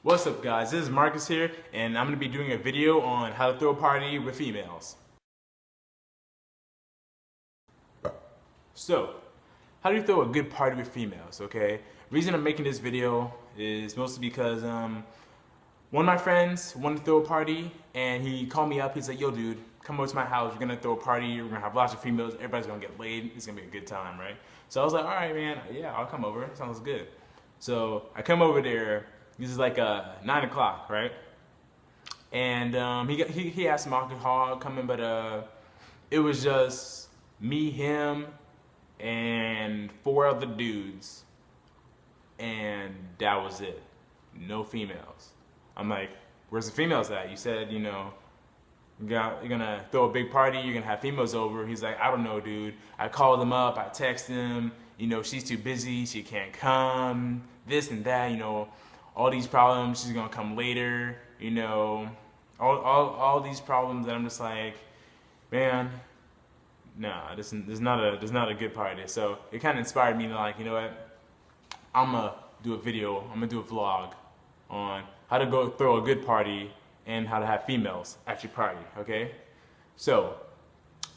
What's up guys, this is Marcus here, and I'm going to be doing a video on how to throw a party with females. So, how do you throw a good party with females, okay? Reason I'm making this video is mostly because one of my friends wanted to throw a party, and he called me up, he's like, yo dude, come over to my house, we're going to throw a party, we're going to have lots of females, everybody's going to get laid, it's going to be a good time, right? So I was like, alright man, yeah, I'll come over, sounds good. So I come over there. This is like 9 o'clock, right? And he had some alcohol coming, but it was just me, him, and 4 other dudes, and that was it. No females. I'm like, where's the females at? You said, you're gonna throw a big party, you're gonna have females over. He's like, I don't know, dude. I called them up, I text them, she's too busy, she can't come, this and that, all these problems, she's gonna come later, all these problems that I'm just like, man, nah, this is not a good party. So it kind of inspired me to like, you know what, I'm gonna do a video, I'm gonna do a vlog on how to go throw a good party and how to have females at your party, okay? So,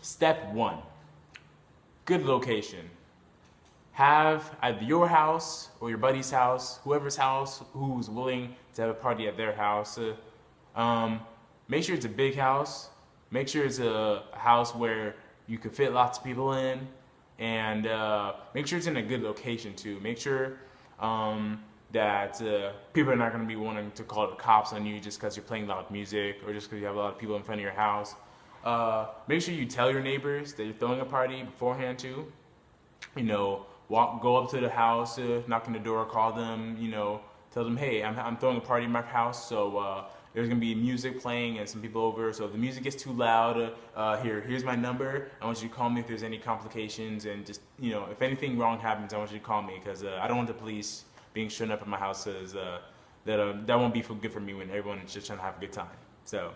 step 1, good location. Have either your house or your buddy's house, whoever's house who's willing to have a party at their house. Make sure it's a big house. Make sure it's a house where you can fit lots of people in, and make sure it's in a good location too. Make sure that people are not going to be wanting to call the cops on you just because you're playing loud music or just because you have a lot of people in front of your house. Make sure you tell your neighbors that you're throwing a party beforehand too. Go up to the house, knock on the door, call them, tell them, hey, I'm throwing a party in my house, so there's gonna be music playing and some people over. So if the music gets too loud, here's my number. I want you to call me if there's any complications, and just if anything wrong happens, I want you to call me because I don't want the police being shown up at my house. That won't be good for me when everyone is just trying to have a good time. So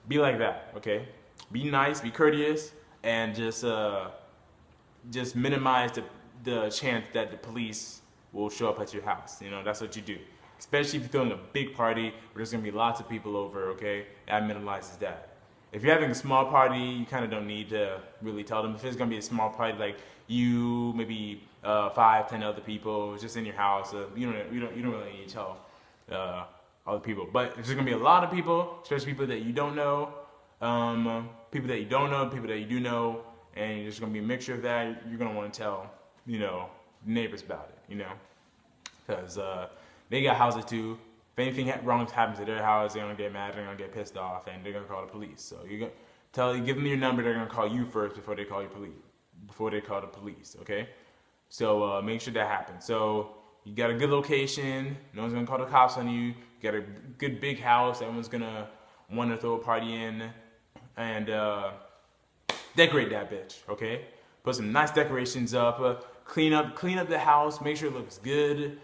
be like that, okay? Be nice, be courteous, and just minimize the chance that the police will show up at your house. That's what you do. Especially if you're throwing a big party where there's gonna be lots of people over, okay? That minimizes that. If you're having a small party, you kind of don't need to really tell them. If it's gonna be a small party, like you, maybe 5, 10 other people, just in your house, you don't really need to tell other people. But if there's gonna be a lot of people, especially people that you don't know, people that you do know, and there's gonna be a mixture of that, you're gonna want to tell neighbors about it, because they got houses too. If anything wrong happens to their house, they're gonna get mad, they're gonna get pissed off, and they're gonna call the police. So you give them your number, they're gonna call you first before they call the police, okay? So make sure that happens. So you got a good location, no one's gonna call the cops on you. You got a good big house, everyone's gonna want to throw a party in, and decorate that bitch, okay? Put some nice decorations up, clean up the house, make sure it looks good,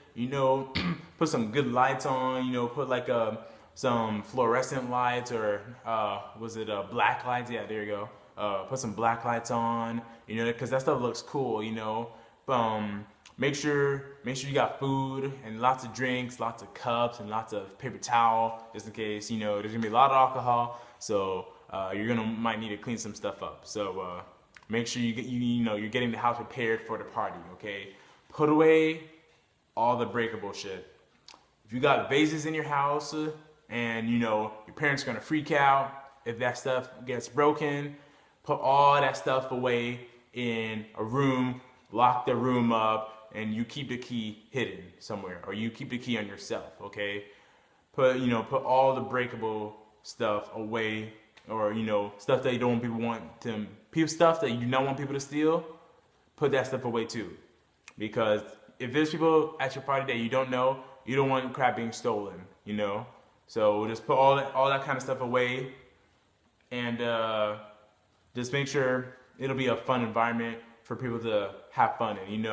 put some good lights on, put like some fluorescent lights, or was it black lights? Yeah, there you go. Put some black lights on, because that stuff looks cool, make sure you got food and lots of drinks, lots of cups, and lots of paper towel, just in case, there's gonna be a lot of alcohol, so might need to clean some stuff up. So make sure you're getting the house prepared for the party, okay? Put away all the breakable shit. If you got vases in your house, and your parents are gonna freak out if that stuff gets broken, put all that stuff away in a room, lock the room up, and you keep the key hidden somewhere, or you keep the key on yourself, okay? Put all the breakable stuff away, or stuff that you don't want stuff that you do not want people to steal. Put that stuff away too, because if there's people at your party that you don't know, you don't want crap being stolen, So just put all that kind of stuff away, and just make sure it'll be a fun environment for people to have fun in.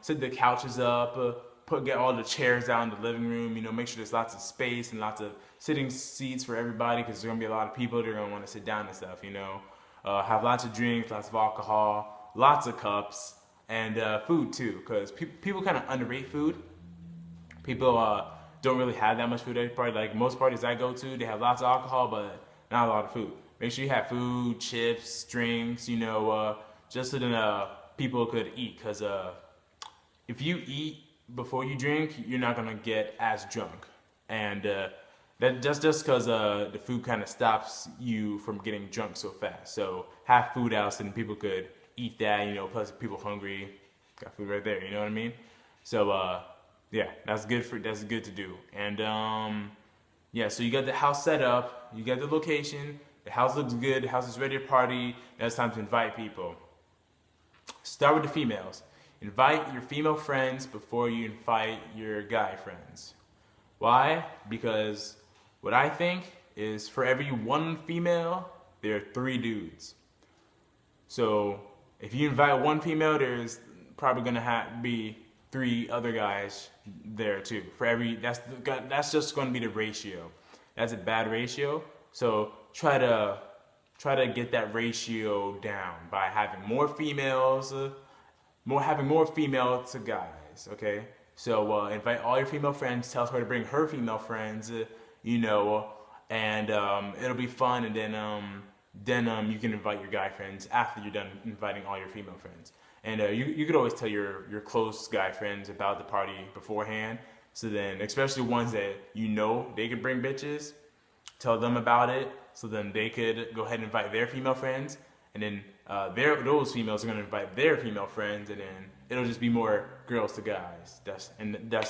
Set the couches up, get all the chairs out in the living room, make sure there's lots of space and lots of sitting seats for everybody, because there's gonna be a lot of people, they're gonna want to sit down and stuff, have lots of drinks, lots of alcohol, lots of cups, and food too, because people kind of underrate food. People don't really have that much food at every party. Like most parties I go to, they have lots of alcohol, but not a lot of food. Make sure you have food, chips, drinks, just so then people could eat. Because if you eat before you drink, you're not gonna get as drunk, and that's just because the food kind of stops you from getting drunk so fast. So have food out so then people could eat that. Plus people hungry, got food right there. You know what I mean? So yeah, that's good to do. And yeah, so you got the house set up, you got the location, the house looks good, the house is ready to party. Now it's time to invite people. Start with the females. Invite your female friends before you invite your guy friends. Why? Because what I think is for every one female, there are 3 dudes. So if you invite one female, there's probably gonna be 3 other guys there too. That's just gonna be the ratio. That's a bad ratio. So try to get that ratio down by having more females. Having more female to guys, okay? So invite all your female friends. Tell her to bring her female friends, and it'll be fun. And then you can invite your guy friends after you're done inviting all your female friends. And you could always tell your close guy friends about the party beforehand. So then, especially ones that they could bring bitches, tell them about it. So then they could go ahead and invite their female friends, and then those females are gonna invite their female friends, and then it'll just be more girls to guys. That's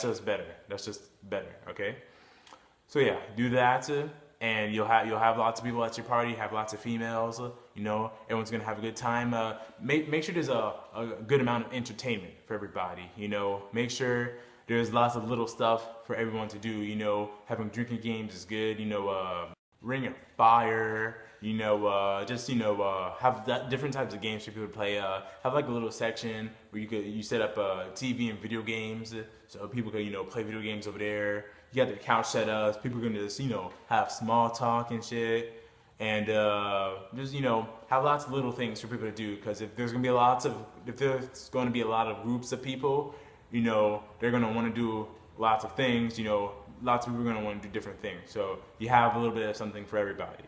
just better. That's just better. Okay. So yeah, do that, and you'll have lots of people at your party. Have lots of females. Everyone's gonna have a good time. Make sure there's a good amount of entertainment for everybody. Make sure there's lots of little stuff for everyone to do. Having drinking games is good. Ring of Fire. Have different types of games for people to play. Have like a little section where you set up TV and video games, so people can play video games over there. You got the couch set up. People are gonna just have small talk and shit, and just have lots of little things for people to do. Because if there's going to be a lot of groups of people, they're gonna want to do lots of things. Lots of people are gonna want to do different things. So you have a little bit of something for everybody.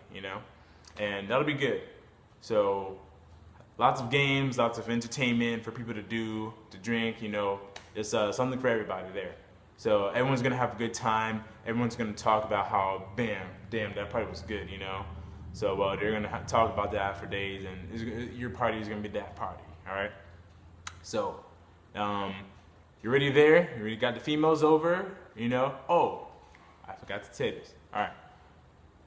And that'll be good. So lots of games, lots of entertainment for people to do, to drink, there's something for everybody there. So everyone's gonna have a good time. Everyone's gonna talk about how, damn, that party was good, So they're gonna talk about that for days, and your party is gonna be that party, all right? So you're ready there? You already got the females over, Oh, I forgot to say this. All right.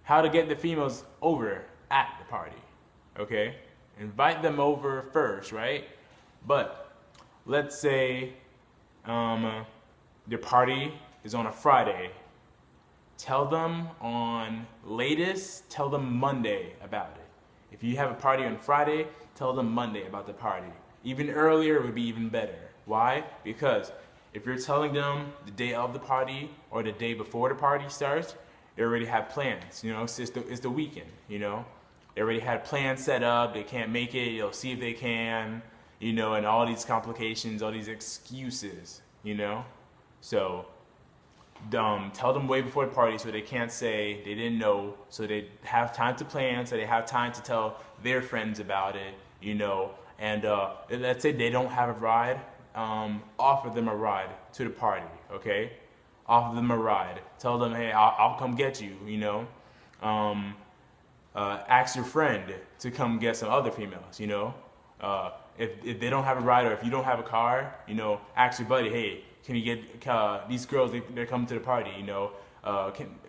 How to get the females over at the party, okay? Invite them over first, right? But let's say your party is on a Friday. Tell them Monday about it. If you have a party on Friday, tell them Monday about the party. Even earlier would be even better. Why? Because if you're telling them the day of the party or the day before the party starts, they already have plans. It's the weekend. They already had plans set up. They can't make it. You'll see if they can. And all these complications, all these excuses. So tell them way before the party so they can't say they didn't know. So they have time to plan. So they have time to tell their friends about it. And let's say they don't have a ride. Offer them a ride to the party. Okay. Offer them a ride. Tell them, hey, I'll come get you, ask your friend to come get some other females, If they don't have a ride, or if you don't have a car, ask your buddy, hey, can you get these girls, they're coming to the party,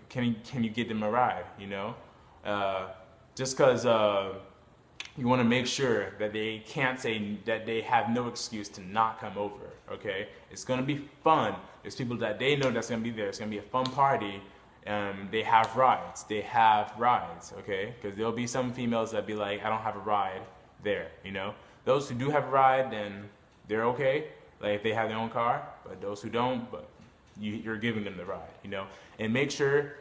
can you get them a ride, just because you want to make sure that they can't say that they have no excuse to not come over, okay? It's going to be fun. There's people that they know that's going to be there. It's going to be a fun party. They have rides. Okay? Because there'll be some females that be like, I don't have a ride there, Those who do have a ride, then they're okay, like if they have their own car. But those who don't, but you're giving them the ride, And make sure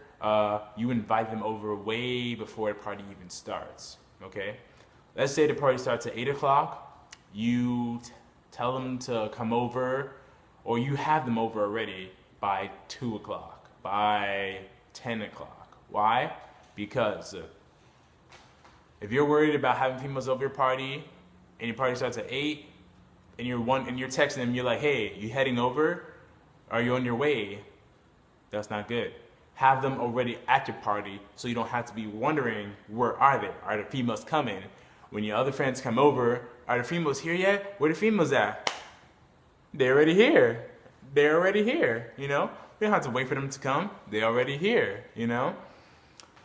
you invite them over way before the party even starts, okay? Let's say the party starts at 8 o'clock. You tell them to come over, or you have them over already by 2 o'clock, by 10 o'clock. Why? Because if you're worried about having females over your party and your party starts at 8 and you're texting them, you're like, hey, you heading over? Are you on your way? That's not good. Have them already at your party so you don't have to be wondering, where are they? Are the females coming? When your other friends come over, are the females here yet? Where the females at? They're already here. They're already here, you know? You don't have to wait for them to come. They're already here, you know?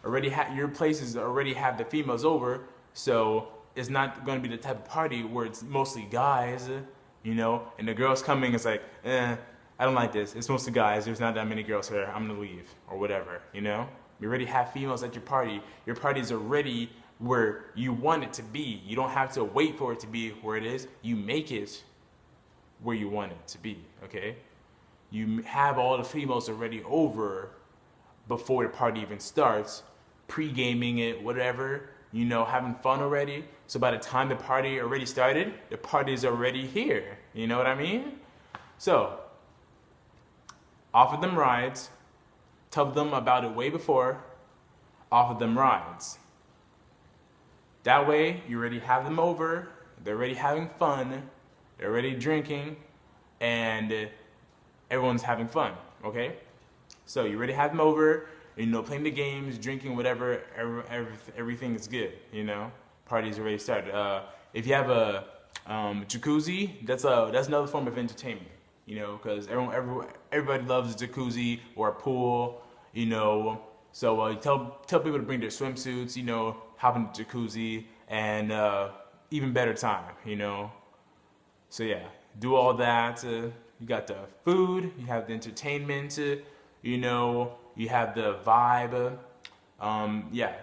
Your places already have the females over, so it's not going to be the type of party where it's mostly guys, you know? And the girls coming, it's like, I don't like this. It's mostly guys. There's not that many girls here. I'm gonna leave or whatever, you know? You already have females at your party. Your party's already where you want it to be. You don't have to wait for it to be where it is. You make it where you want it to be, okay? You have all the females already over before the party even starts, pre-gaming it, whatever, you know, having fun already. So by the time the party already started, the party's already here. You know what I mean? So, offer them rides, tell them about it way before, offer them rides. That way, you already have them over, they're already having fun, they're already drinking, and everyone's having fun, okay? So you already have them over, you know, playing the games, drinking, whatever, everything is good, you know? Party's already started. If you have a jacuzzi, that's another form of entertainment. You know, because everybody loves a jacuzzi or a pool, you know. So you tell people to bring their swimsuits, you know, hop in the jacuzzi, and even better time, you know. So yeah, do all that. You got the food, you have the entertainment, you know, you have the vibe. Yeah,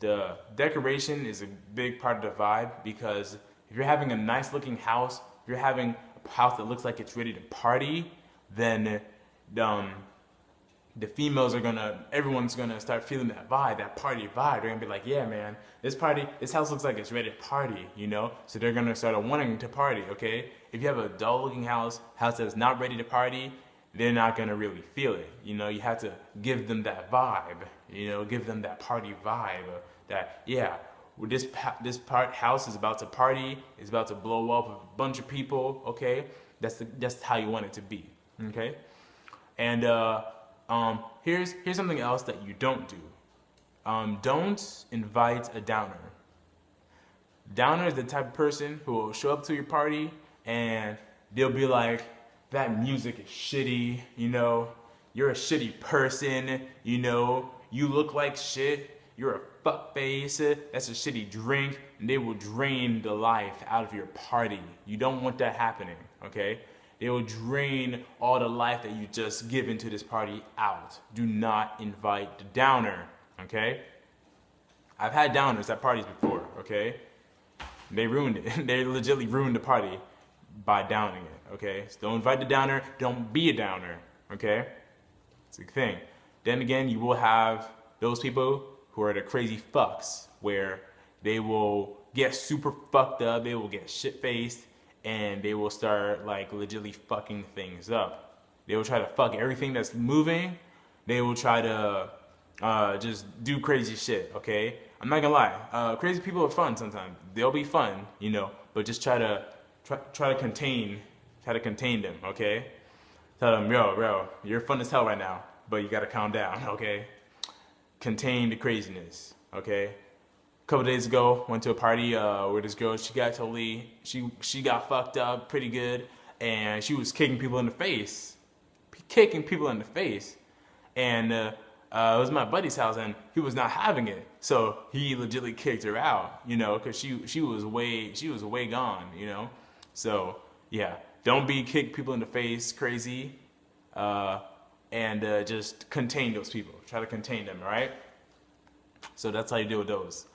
the decoration is a big part of the vibe, because if you're having a nice looking house, if you're having house that looks like it's ready to party, then the females everyone's gonna start feeling that vibe, that party vibe. They're gonna be like, yeah, man, this house looks like it's ready to party, you know? So they're gonna start wanting to party, okay? If you have a dull looking house that's not ready to party, they're not gonna really feel it. You know, you have to give them that vibe, you know, give them that party vibe, that, yeah, this house is about to party, it's about to blow up with a bunch of people, okay? That's how you want it to be, okay? And here's something else that you don't do. Don't invite a downer. Downer is the type of person who will show up to your party and they'll be like, that music is shitty, you know, you're a shitty person, you know, you look like shit, you're a fuckface, that's a shitty drink, and they will drain the life out of your party. You don't want that happening, okay? They will drain all the life that you just given to this party out. Do not invite the downer, okay? I've had downers at parties before, okay? They ruined it. They legitimately ruined the party by downing it, okay? So don't invite the downer, don't be a downer, okay? It's a thing. Then again, you will have those people who are the crazy fucks, where they will get super fucked up, they will get shit-faced, and they will start like legitimately fucking things up. They will try to fuck everything that's moving. They will try to just do crazy shit, okay? I'm not gonna lie, crazy people are fun sometimes. They'll be fun, you know, but just try to contain them, okay? Tell them, yo, you're fun as hell right now, but you gotta calm down, okay? Contain the craziness, okay? A couple days ago, went to a party where this girl, she got fucked up pretty good, and she was kicking people in the face. And it was my buddy's house, and he was not having it, so he legitimately kicked her out, you know, because she was way gone, you know. So yeah, don't be kick people in the face crazy, and just contain those people. Try to contain them, all right? So that's how you deal with those.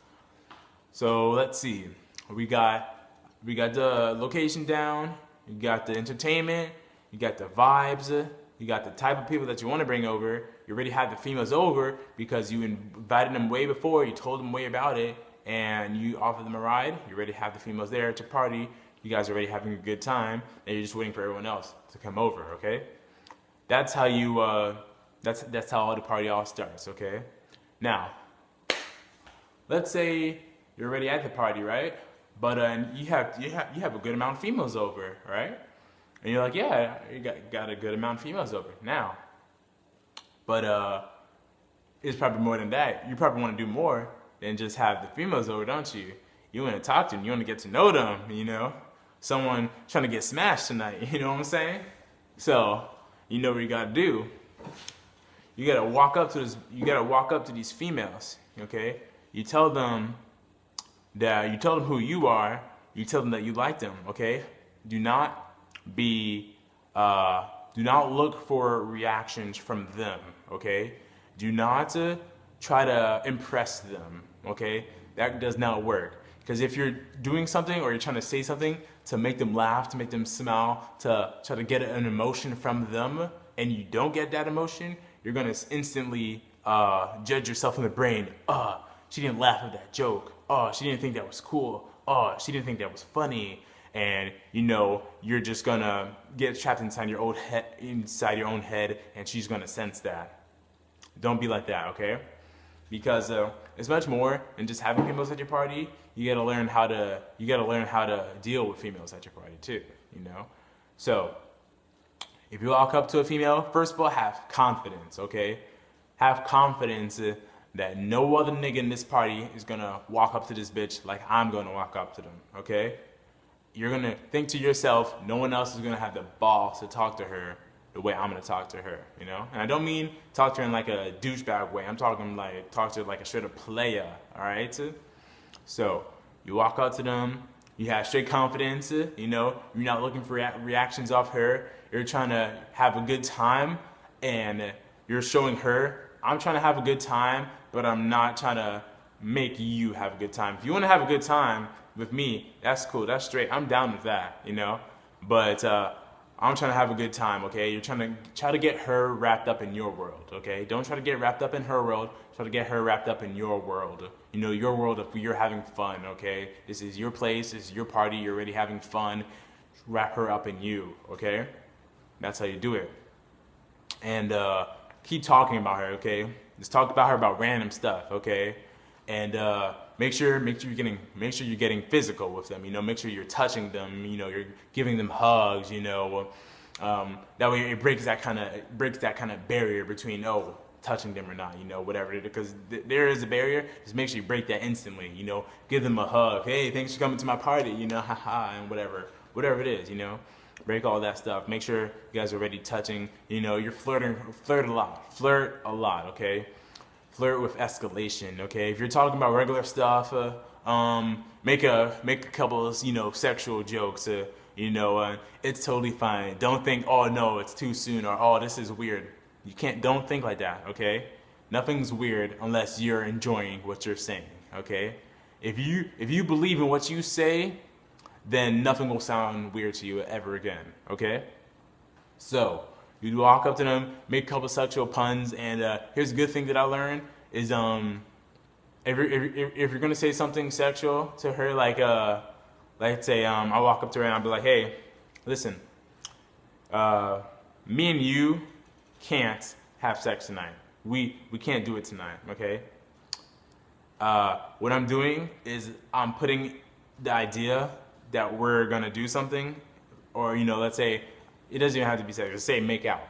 So let's see, we got the location down, you got the entertainment, you got the vibes, you got the type of people that you want to bring over. You already have the females over because you invited them way before, you told them way about it, and you offered them a ride. You already have the females there to party. You guys are already having a good time, and you're just waiting for everyone else to come over, okay? That's how you That's how the party all starts, okay? Now, let's say you're already at the party, right? But you have a good amount of females over, right? And you're like, yeah, you got a good amount of females over now. But it's probably more than that. You probably want to do more than just have the females over, don't you? You want to talk to them. You want to get to know them. Someone trying to get smashed tonight. You know what I'm saying? So you know what you got to do. You gotta walk up to this. You gotta walk up to these females. Okay. You tell them who you are. You tell them that you like them. Okay. Do not look for reactions from them. Okay. Do not try to impress them. Okay. That does not work. Because if you're doing something or you're trying to say something to make them laugh, to make them smile, to try to get an emotion from them, and you don't get that emotion, you're gonna instantly judge yourself in the brain. She didn't laugh at that joke. She didn't think that was cool. She didn't think that was funny. And you're just gonna get trapped inside your own head, and she's gonna sense that. Don't be like that, okay? Because it's much more than just having females at your party. You gotta learn how to deal with females at your party too. So if you walk up to a female, first of all, have confidence, okay? Have confidence that no other nigga in this party is gonna walk up to this bitch like I'm gonna walk up to them, okay? You're gonna think to yourself, no one else is gonna have the balls to talk to her the way I'm gonna talk to her, And I don't mean talk to her in like a douchebag way. I'm talking like talk to her like a straight up player, all right? So you walk up to them, you have straight confidence, you're not looking for reactions off her. You're trying to have a good time, and you're showing her, I'm trying to have a good time, but I'm not trying to make you have a good time. If you want to have a good time with me, that's cool, that's straight. I'm down with that, But I'm trying to have a good time, okay? You're trying to get her wrapped up in your world, okay? Don't try to get wrapped up in her world. Try to get her wrapped up in your world. Your world if you're having fun, okay? This is your place, this is your party, you're already having fun. Wrap her up in you, okay? That's how you do it. And keep talking about her, okay? Just talk about her about random stuff, okay? And make sure you're getting physical with them. Make sure you're touching them. You're giving them hugs. That way it breaks that kind of barrier between touching them or not. Whatever it is, because there is a barrier. Just make sure you break that instantly. Give them a hug. Hey, thanks for coming to my party. Haha, and whatever it is. Break all that stuff. Make sure you guys are already touching. You're flirt a lot, okay? Flirt with escalation, okay? If you're talking about regular stuff, make a couple of, sexual jokes, it's totally fine. Don't think, oh no, it's too soon, or oh, this is weird. Don't think like that, okay? Nothing's weird unless you're enjoying what you're saying, okay? If you believe in what you say, then nothing will sound weird to you ever again, okay? So, you walk up to them, make a couple sexual puns, and here's a good thing that I learned is if you're gonna say something sexual to her, like let's say I walk up to her and I'll be like, hey, listen, me and you can't have sex tonight. We can't do it tonight, okay? What I'm doing is I'm putting the idea that we're gonna do something, or let's say it doesn't even have to be sex. Just say make out.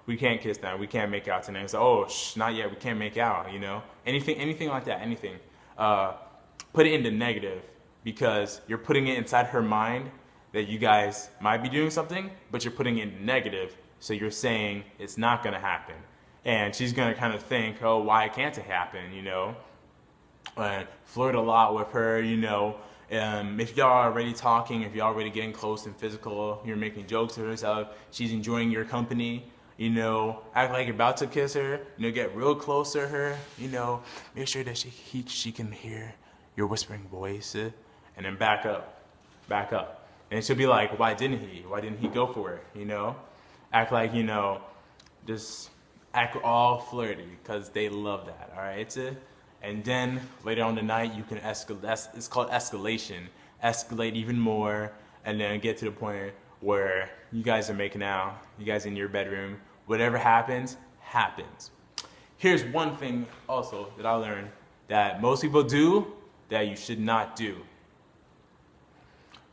We can't kiss tonight. We can't make out tonight. So not yet. We can't make out. Anything like that. Anything. Put it into negative, because you're putting it inside her mind that you guys might be doing something, but you're putting it in negative. So you're saying it's not gonna happen, and she's gonna kind of think, oh, why can't it happen? And flirt a lot with her. If y'all are already talking, if y'all already getting close and physical, you're making jokes to herself, she's enjoying your company, act like you're about to kiss her, get real close to her, make sure that she can hear your whispering voice, and then back up. And she'll be like, why didn't he go for it, Act like, just act all flirty, because they love that, all right? And then later on the night, you can escalate. It's called escalation. Escalate even more, and then get to the point where you guys are making out. You guys in your bedroom. Whatever happens, happens. Here's one thing also that I learned that most people do that you should not do.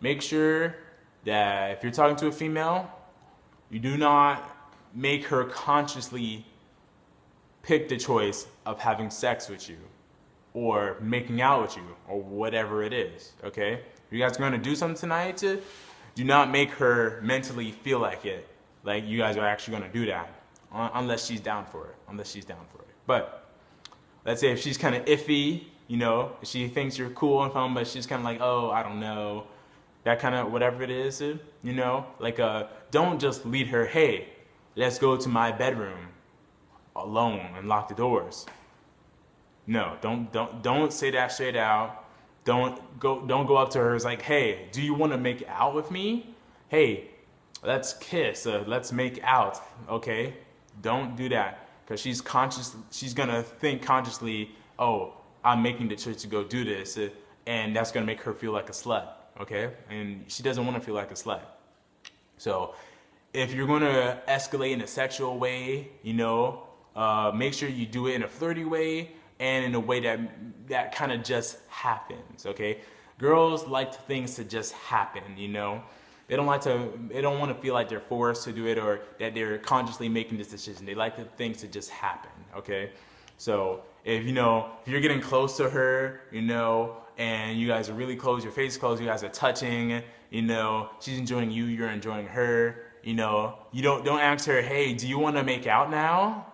Make sure that if you're talking to a female, you do not make her consciously pick the choice of having sex with you or making out with you or whatever it is, okay? If you guys are going to do something tonight, do not make her mentally feel like it, like you guys are actually going to do that, unless she's down for it, But let's say if she's kind of iffy, you know, she thinks you're cool and fun, but she's kind of like, oh, I don't know, that kind of whatever it is, you know, like don't just lead her, hey, let's go to my bedroom alone and lock the doors. No, don't say that straight out. Don't go up to her. It's like, hey, do you want to make out with me? Hey, let's kiss. Let's make out. Okay, don't do that because she's conscious. She's gonna think consciously. Oh, I'm making the choice to go do this, and that's gonna make her feel like a slut. Okay, and she doesn't want to feel like a slut. So, if you're gonna escalate in a sexual way, you know, make sure you do it in a flirty way and in a way that kind of just happens. Okay, girls like things to just happen. You know, they don't want to feel like they're forced to do it or that they're consciously making this decision. They like the things to just happen. Okay, so if you're getting close to her, you know, and you guys are really close, your face is close, you guys are touching, you know, she's enjoying you, you're enjoying her, you know, you don't ask her, hey, do you want to make out now?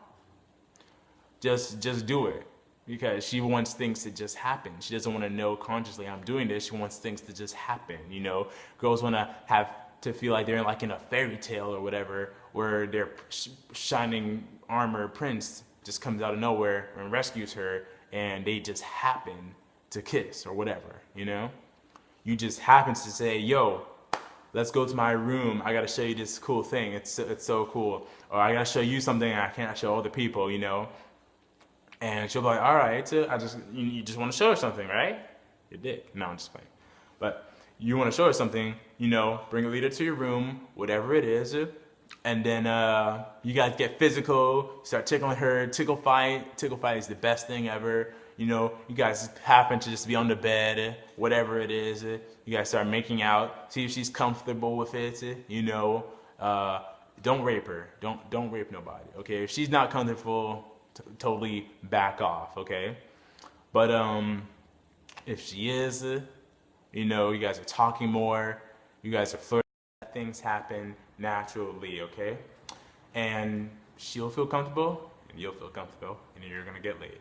Just do it, because she wants things to just happen. She doesn't want to know consciously I'm doing this. She wants things to just happen, you know. Girls want to have to feel like they're like in a fairy tale or whatever, where their shining armor prince just comes out of nowhere and rescues her, and they just happen to kiss or whatever, you know. You just happen to say, yo, let's go to my room. I gotta show you this cool thing. It's so cool. Or I gotta show you something I can't show other people, you know. And she'll be like, all right, you just want to show her something, right? Your dick. No, I'm just playing. But you want to show her something, you know, bring a leader to your room, whatever it is, and then you guys get physical, start tickling her, tickle fight. Tickle fight is the best thing ever. You know, you guys happen to just be on the bed, whatever it is. You guys start making out, see if she's comfortable with it, you know. Don't rape her. Don't rape nobody, okay? If she's not comfortable, totally back off, okay? But if she is, you know, you guys are talking more, you guys are flirting, things happen naturally, okay? And she'll feel comfortable, and you'll feel comfortable, and you're gonna get laid.